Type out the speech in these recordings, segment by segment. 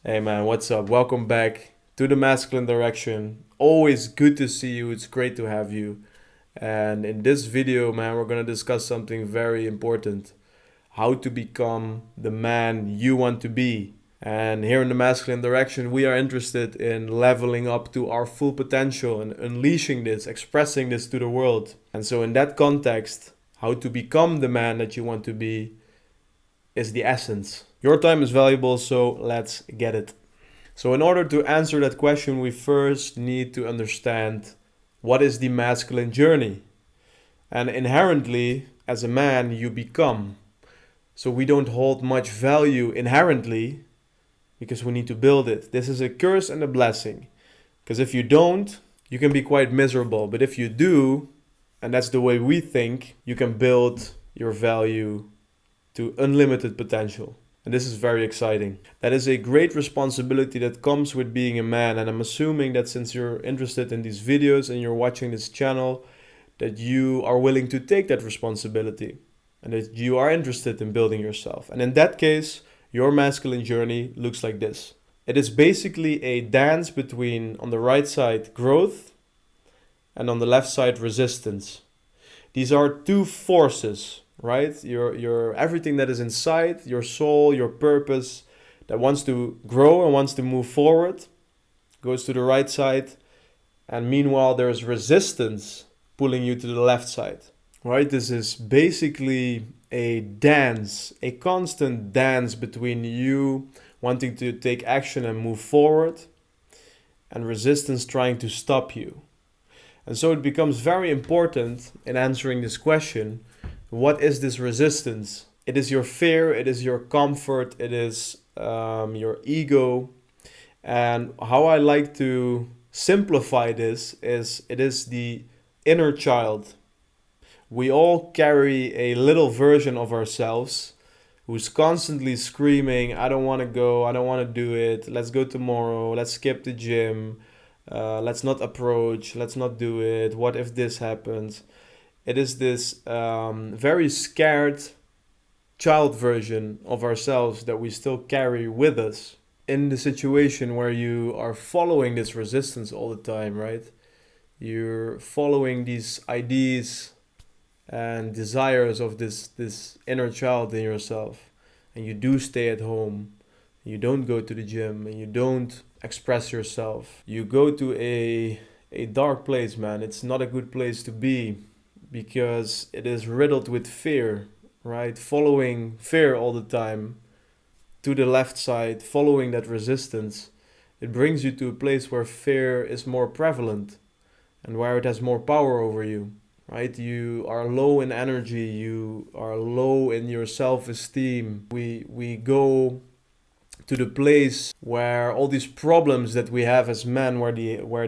Hey man, what's up? Welcome back to the Masculine Direction. Always good to see you. It's great to have you. And in this video, man, we're going to discuss something very important. How to become the man you want to be. And here in the Masculine Direction, we are interested in leveling up to our full potential and unleashing this, expressing this to the world. And so in that context, how to become the man that you want to be is the essence. Your time is valuable, so let's get it. So in order to answer that question, we first need to understand what is the masculine journey. And inherently, as a man, you become. So we don't hold much value inherently because we need to build it. This is a curse and a blessing. Because if you don't, you can be quite miserable. But if you do, and that's the way we think, you can build your value to unlimited potential. And this is very exciting. That is a great responsibility that comes with being a man. And I'm assuming that since you're interested in these videos and you're watching this channel, that you are willing to take that responsibility and that you are interested in building yourself. And in that case, your masculine journey looks like this. It is basically a dance between, on the right side, growth, and on the left side, resistance. These are two forces, right? Your everything that is inside, your soul, your purpose, that wants to grow and wants to move forward, goes to the right side. And meanwhile, there's resistance pulling you to the left side, right? This is basically a dance, a constant dance between you wanting to take action and move forward and resistance trying to stop you. And so it becomes very important in answering this question, what is this resistance? It is your fear, it is your comfort, it is your ego. And how I like to simplify this is it is the inner child. We all carry a little version of ourselves who's constantly screaming, I don't want to go, I don't want to do it, let's go tomorrow, let's skip the gym, let's not approach, let's not do it, what if this happens? It is this very scared child version of ourselves that we still carry with us. In the situation where you are following this resistance all the time, right? You're following these ideas and desires of this inner child in yourself, and you do stay at home, you don't go to the gym, and you don't express yourself. You go to a dark place, man. It's not a good place to be because it is riddled with fear, right? Following fear all the time to the left side, following that resistance, it brings you to a place where fear is more prevalent and where it has more power over you, right? You are low in energy, you are low in your self-esteem. We go to the place where all these problems that we have as men, where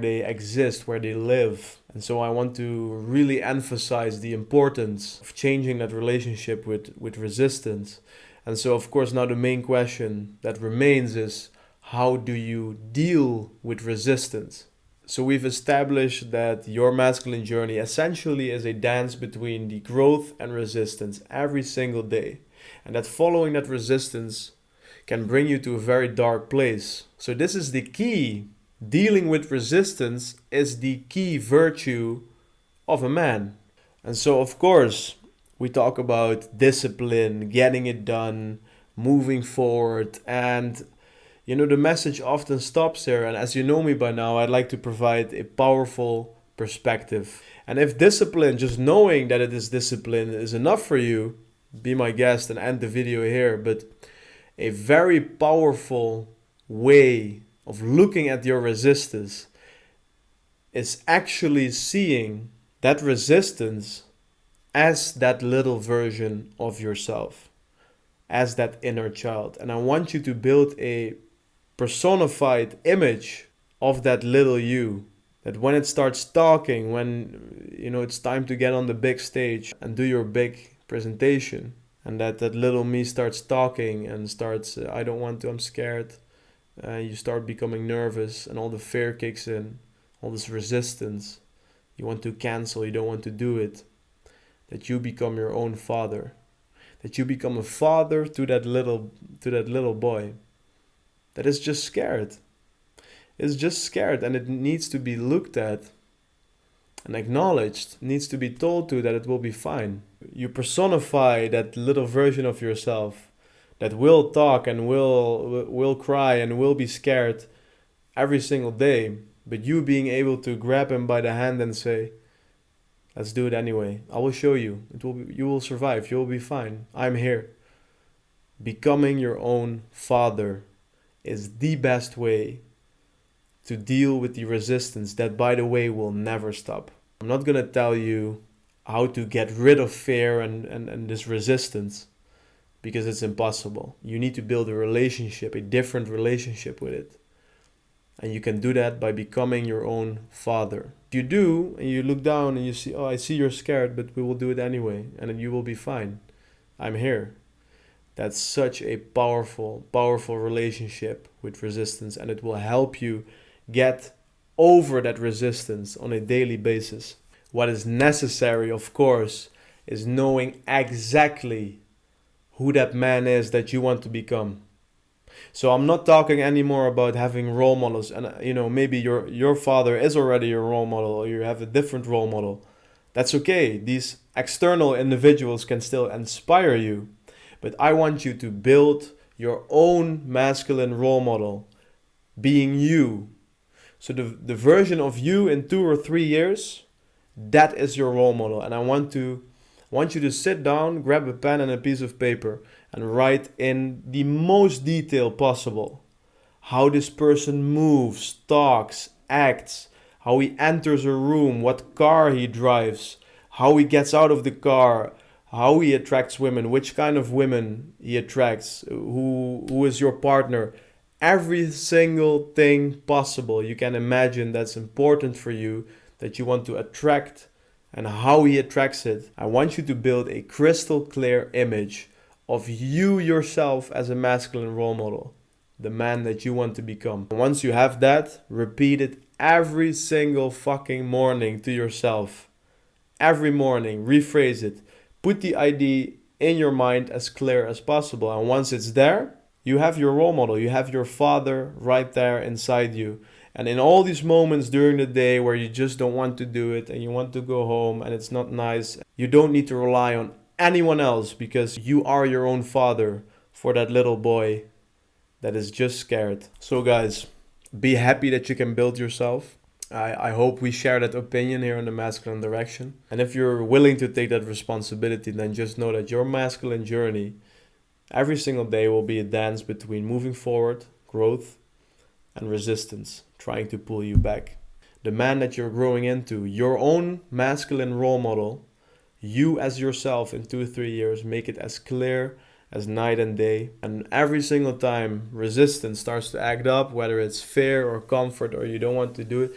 they exist, where they live. And so I want to really emphasize the importance of changing that relationship with resistance. And so of course now the main question that remains is, how do you deal with resistance? So we've established that your masculine journey essentially is a dance between the growth and resistance every single day. And that following that resistance can bring you to a very dark place. So this is the key. Dealing with resistance is the key virtue of a man. And so of course, we talk about discipline, getting it done, moving forward, and the message often stops there. And as you know me by now, I'd like to provide a powerful perspective. And if discipline, just knowing that it is discipline, is enough for you, be my guest and end the video here. But a very powerful way of looking at your resistance is actually seeing that resistance as that little version of yourself, as that inner child. And I want you to build a personified image of that little you, that when it starts talking, when it's time to get on the big stage and do your big presentation, and that little me starts talking and starts, I don't want to, I'm scared. You start becoming nervous and all the fear kicks in, all this resistance. You want to cancel, you don't want to do it. That you become your own father. That you become a father to that little boy. that is just scared. It's just scared, and it needs to be looked at and acknowledged, needs to be told to that it will be fine. You personify that little version of yourself that will talk and will cry and will be scared every single day, but you being able to grab him by the hand and say, let's do it anyway. I will show you. You will survive. You will be fine. I'm here. Becoming your own father is the best way to deal with the resistance that, by the way, will never stop. I'm not going to tell you how to get rid of fear and this resistance, because it's impossible. You need to build a relationship, a different relationship with it. And you can do that by becoming your own father. If you do, and you look down and you see, oh, I see you're scared, but we will do it anyway, and then you will be fine. I'm here. That's such a powerful, powerful relationship with resistance, and it will help you get over that resistance on a daily basis. What is necessary, of course, is knowing exactly who that man is that you want to become. So I'm not talking anymore about having role models, and maybe your father is already your role model, or you have a different role model. That's okay. These external individuals can still inspire you, but I want you to build your own masculine role model, being you. So the version of you in 2 or 3 years, that is your role model, and I want you to sit down, grab a pen and a piece of paper, and write in the most detail possible how this person moves, talks, acts, how he enters a room, what car he drives, how he gets out of the car, how he attracts women, which kind of women he attracts, who is your partner. Every single thing possible you can imagine that's important for you, that you want to attract, and how he attracts it. I want you to build a crystal clear image of you yourself as a masculine role model, the man that you want to become. And once you have that, repeat it every single fucking morning to yourself. Every morning, rephrase it. Put the idea in your mind as clear as possible. And once it's there, you have your role model. You have your father right there inside you. And in all these moments during the day where you just don't want to do it and you want to go home and it's not nice, you don't need to rely on anyone else, because you are your own father for that little boy that is just scared. So guys, be happy that you can build yourself. I hope we share that opinion here in the Masculine Direction. And if you're willing to take that responsibility, then just know that your masculine journey every single day will be a dance between moving forward, growth, and resistance, trying to pull you back. The man that you're growing into, your own masculine role model, you as yourself in 2 or 3 years, make it as clear as night and day. And every single time resistance starts to act up, whether it's fear or comfort or you don't want to do it,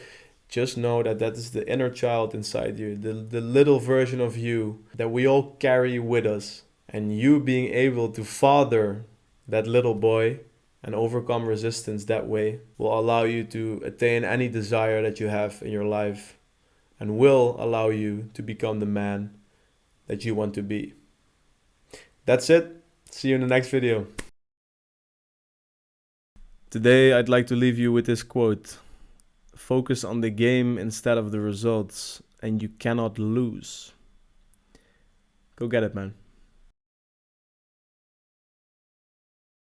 just know that that is the inner child inside you, the little version of you that we all carry with us. And you being able to father that little boy and overcome resistance that way will allow you to attain any desire that you have in your life, and will allow you to become the man that you want to be. That's it. See you in the next video. Today I'd like to leave you with this quote. Focus on the game instead of the results, and you cannot lose. Go get it, man.